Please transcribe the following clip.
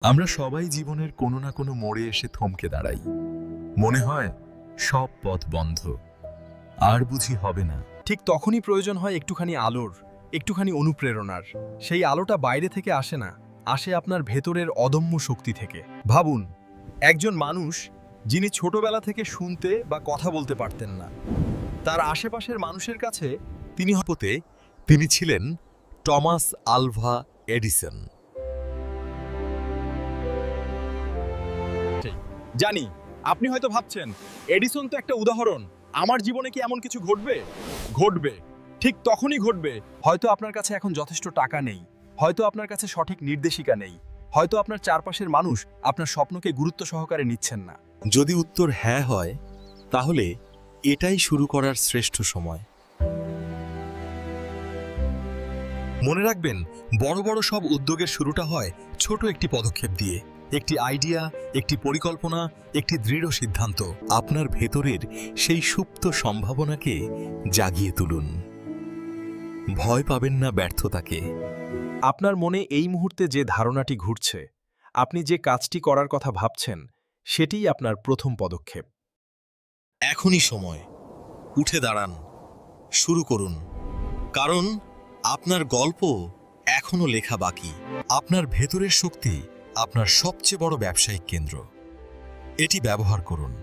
আমরা সবাই জীবনের কোনো না কোনো মোড়ে এসে থমকে দাঁড়াই। মনে হয় সব পথ বন্ধ, আর বুঝি হবে না। ঠিক তখনই প্রয়োজন হয় একটুখানি আলোর, একটুখানি অনুপ্রেরণার। সেই আলোটা বাইরে থেকে আসে না, আসে আপনার ভেতরের অদম্য শক্তি থেকে। ভাবুন, একজন মানুষ যিনি ছোটবেলা থেকে শুনতে বা কথা বলতে পারতেন না, তার আশেপাশের মানুষের কাছে তিনি ছিলেন টমাস আলভা এডিসন। জানি আপনি হয়তো ভাবছেন, এডিসন তো একটা উদাহরণ, আমার জীবনে কি এমন কিছু ঘটবে? ঘটবে, ঠিক তখনই ঘটবে। হয়তো আপনার কাছে এখন যথেষ্ট টাকা নেই, হয়তো আপনার কাছে সঠিক নির্দেশিকা নেই, হয়তো আপনার চারপাশের মানুষ আপনার স্বপ্নকে গুরুত্ব সহকারে নিচ্ছেন না। যদি উত্তর হ্যাঁ হয়, তাহলে এটাই শুরু করার শ্রেষ্ঠ সময়। মনে রাখবেন, বড় বড় সব উদ্যোগের শুরুটা হয় ছোট একটি পদক্ষেপ দিয়ে। একটি আইডিয়া, একটি পরিকল্পনা, একটি দৃঢ় সিদ্ধান্ত। আপনার ভেতরের সেই সুপ্ত সম্ভাবনাকে জাগিয়ে তুলুন। ভয় পাবেন না ব্যর্থতাকে। আপনার মনে এই মুহূর্তে যে ধারণাটি ঘুরছে, আপনি যে কাজটি করার কথা ভাবছেন, সেটিই আপনার প্রথম পদক্ষেপ। এখনই সময়, উঠে দাঁড়ান, শুরু করুন। কারণ আপনার গল্প এখনো লেখা বাকি। আপনার ভেতরের শক্তি আপনার সবচেয়ে বড় ব্যবসায়িক কেন্দ্র। এটি ব্যবহার করুন।